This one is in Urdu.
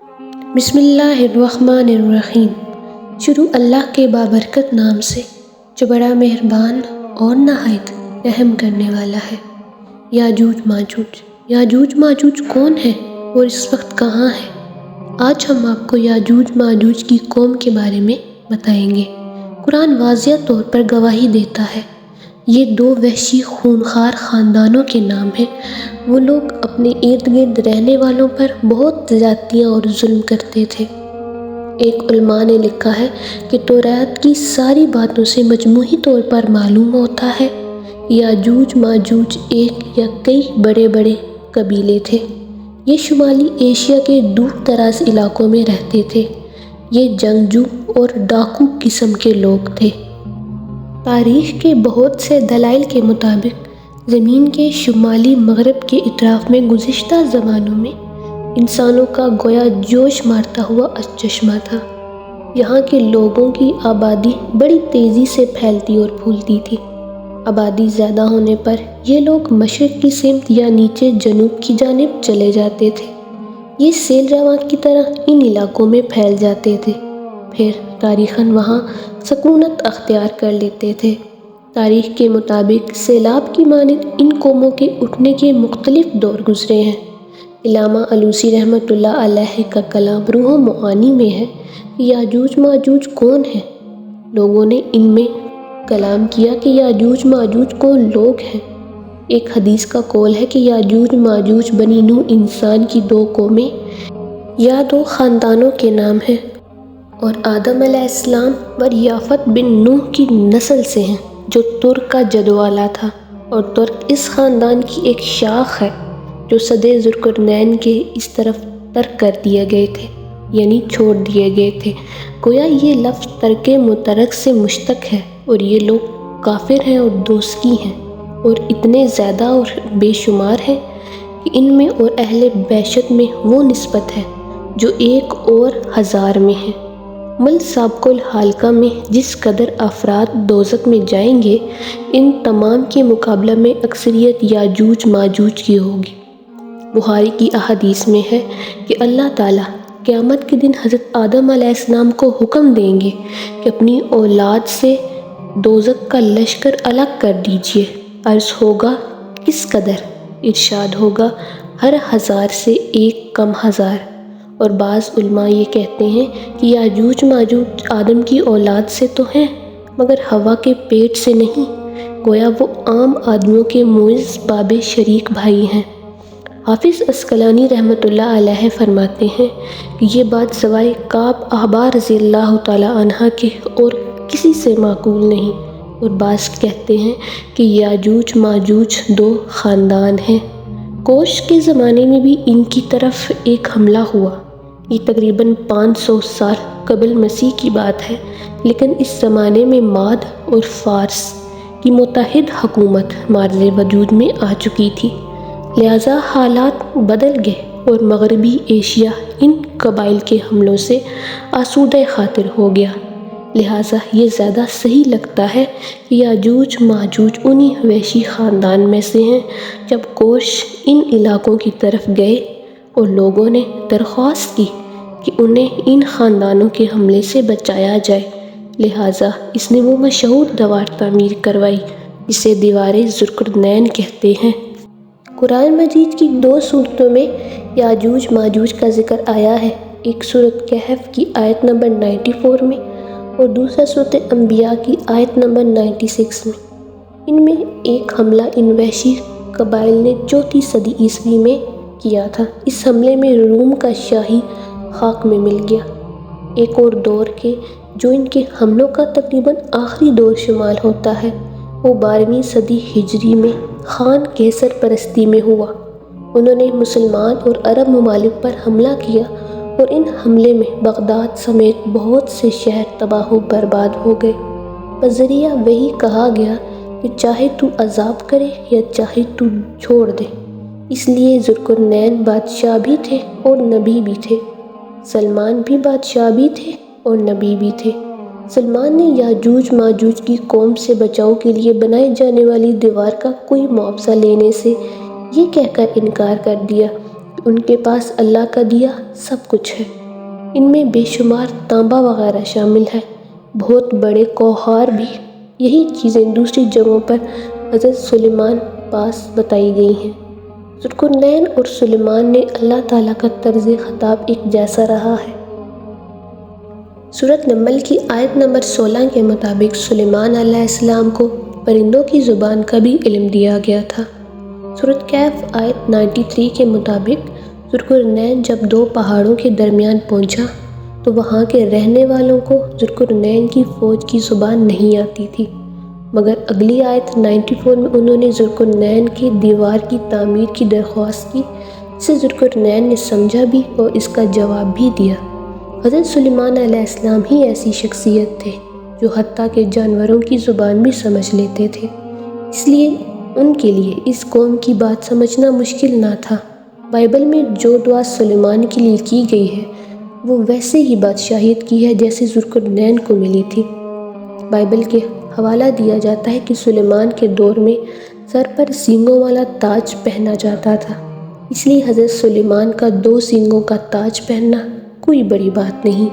بسم اللہ الرحمن الرحیم۔ شروع اللہ کے بابرکت نام سے جو بڑا مہربان اور نہایت رحم کرنے والا ہے۔ یاجوج ماجوج کون ہے اور اس وقت کہاں ہے؟ آج ہم آپ کو یاجوج ماجوج کی قوم کے بارے میں بتائیں گے۔ قرآن واضح طور پر گواہی دیتا ہے یہ دو وحشی خونخوار خاندانوں کے نام ہیں۔ وہ لوگ اپنے ارد گرد رہنے والوں پر بہت زیادتیاں اور ظلم کرتے تھے۔ ایک علماء نے لکھا ہے کہ توریت کی ساری باتوں سے مجموعی طور پر معلوم ہوتا ہے یاجوج ماجوج ایک یا کئی بڑے بڑے قبیلے تھے۔ یہ شمالی ایشیا کے دور دراز علاقوں میں رہتے تھے۔ یہ جنگجو اور ڈاکو قسم کے لوگ تھے۔ تاریخ کے بہت سے دلائل کے مطابق زمین کے شمالی مغرب کے اطراف میں گزشتہ زمانوں میں انسانوں کا گویا جوش مارتا ہوا چشمہ تھا۔ یہاں کے لوگوں کی آبادی بڑی تیزی سے پھیلتی اور پھولتی تھی۔ آبادی زیادہ ہونے پر یہ لوگ مشرق کی سمت یا نیچے جنوب کی جانب چلے جاتے تھے۔ یہ سیل رواں کی طرح ان علاقوں میں پھیل جاتے تھے، پھر تاریخاً وہاں سکونت اختیار کر لیتے تھے۔ تاریخ کے مطابق سیلاب کی مانند ان قوموں کے اٹھنے کے مختلف دور گزرے ہیں۔ علامہ الوسی رحمۃ اللہ علیہ کا کلام روح معانی میں ہے کہ یاجوج ماجوج کون ہیں؟ لوگوں نے ان میں کلام کیا کہ یاجوج ماجوج کون لوگ ہیں۔ ایک حدیث کا قول ہے کہ یاجوج ماجوج بنی نوح انسان کی دو قومیں یا دو خاندانوں کے نام ہیں اور آدم علیہ السلام اور یافت بن نوح کی نسل سے ہیں جو ترک کا جد والا تھا، اور ترک اس خاندان کی ایک شاخ ہے جو سدِ ذوالقرنین کے اس طرف ترک کر دیے گئے تھے، یعنی چھوڑ دیے گئے تھے۔ گویا یہ لفظ ترک مترک سے مشتق ہے اور یہ لوگ کافر ہیں اور دوزخی ہیں، اور اتنے زیادہ اور بے شمار ہیں کہ ان میں اور اہل بیشت میں وہ نسبت ہے جو 1 اور 1000 میں ہے۔ مل سابق الحلقہ میں جس قدر افراد دوزخ میں جائیں گے، ان تمام کے مقابلہ میں اکثریت یاجوج ماجوج کی ہوگی۔ بخاری کی احادیث میں ہے کہ اللہ تعالیٰ قیامت کے دن حضرت آدم علیہ السلام کو حکم دیں گے کہ اپنی اولاد سے دوزخ کا لشکر الگ کر دیجیے۔ عرض ہوگا کس قدر؟ ارشاد ہوگا ہر 1000 سے 1 کم 1000۔ اور بعض علماء یہ کہتے ہیں کہ یاجوج ماجوج آدم کی اولاد سے تو ہیں مگر حوا کے پیٹ سے نہیں، گویا وہ عام آدمیوں کے معز باب شریک بھائی ہیں۔ حافظ عسقلانی رحمۃ اللہ علیہ فرماتے ہیں کہ یہ بات سوائے کعب احبار رضی اللہ تعالیٰ عنہ کے اور کسی سے معقول نہیں، اور بعض کہتے ہیں کہ یاجوج ماجوج 2 خاندان ہیں۔ کوش کے زمانے میں بھی ان کی طرف ایک حملہ ہوا۔ یہ تقریباً 500 سال قبل مسیح کی بات ہے، لیکن اس زمانے میں ماد اور فارس کی متحد حکومت معرض وجود میں آ چکی تھی، لہٰذا حالات بدل گئے اور مغربی ایشیا ان قبائل کے حملوں سے آسودۂ خاطر ہو گیا۔ لہٰذا یہ زیادہ صحیح لگتا ہے کہ یاجوج ماجوج انہی وحشی خاندان میں سے ہیں۔ جب کوش ان علاقوں کی طرف گئے اور لوگوں نے درخواست کی کہ انہیں ان خاندانوں کے حملے سے بچایا جائے، لہٰذا اس نے وہ مشہور دیوار تعمیر کروائی جسے دیوار ذوالقرنین کہتے ہیں۔ قرآن مجید کی 2 صورتوں میں یاجوج ماجوج کا ذکر آیا ہے، ایک سورۃ کہف کی آیت نمبر 94 میں اور دوسرا سورۃ انبیاء کی آیت نمبر 96 میں۔ ان میں ایک حملہ ان وحشی قبائل نے 4 صدی عیسوی میں کیا تھا۔ اس حملے میں روم کا شاہی خاک میں مل گیا۔ ایک اور دور کے جو ان کے حملوں کا تقریباً آخری دور شمار ہوتا ہے، وہ 12ویں صدی ہجری میں خان کیسر پرستی میں ہوا۔ انہوں نے مسلمان اور عرب ممالک پر حملہ کیا اور ان حملے میں بغداد سمیت بہت سے شہر تباہ و برباد ہو گئے۔ بذریعہ وحی کہا گیا کہ چاہے تو عذاب کرے یا چاہے تو چھوڑ دے۔ اس لیے ذوالقرنین بادشاہ بھی تھے اور نبی بھی تھے۔ سلمان بھی بادشاہ بھی تھے اور نبی بھی تھے۔ سلمان نے یاجوج ماجوج کی قوم سے بچاؤ کے لیے بنائی جانے والی دیوار کا کوئی معاوضہ لینے سے یہ کہہ کر انکار کر دیا ان کے پاس اللہ کا دیا سب کچھ ہے، ان میں بے شمار تانبا وغیرہ شامل ہے، بہت بڑے کوہار بھی۔ یہی چیزیں دوسری جگہوں پر حضرت سلیمان پاس بتائی گئی ہیں۔ ذوالقرنین اور سلیمان نے اللہ تعالیٰ کا طرز خطاب ایک جیسا رہا ہے۔ سورۃ نمل کی آیت نمبر 16 کے مطابق سلیمان علیہ السلام کو پرندوں کی زبان کا بھی علم دیا گیا تھا۔ سورۃ کہف آیت 93 کے مطابق ذوالقرنین جب دو پہاڑوں کے درمیان پہنچا تو وہاں کے رہنے والوں کو ذوالقرنین کی فوج کی زبان نہیں آتی تھی، مگر اگلی آیت 94 میں انہوں نے ذوالقرنین کی دیوار کی تعمیر کی درخواست کی، جسے ذوالقرنین نے سمجھا بھی اور اس کا جواب بھی دیا۔ حضرت سلیمان علیہ السلام ہی ایسی شخصیت تھے جو حتیٰ کہ جانوروں کی زبان بھی سمجھ لیتے تھے، اس لیے ان کے لیے اس قوم کی بات سمجھنا مشکل نہ تھا۔ بائبل میں جو دعا سلیمان کے لیے کی گئی ہے وہ ویسے ہی بادشاہیت کی ہے جیسے ذوالقرنین کو ملی تھی۔ بائبل کے حوالہ دیا جاتا ہے کہ سلیمان کے دور میں سر پر سینگوں والا تاج پہنا جاتا تھا، اس لیے حضرت سلیمان کا 2 سینگوں کا تاج پہننا کوئی بڑی بات نہیں۔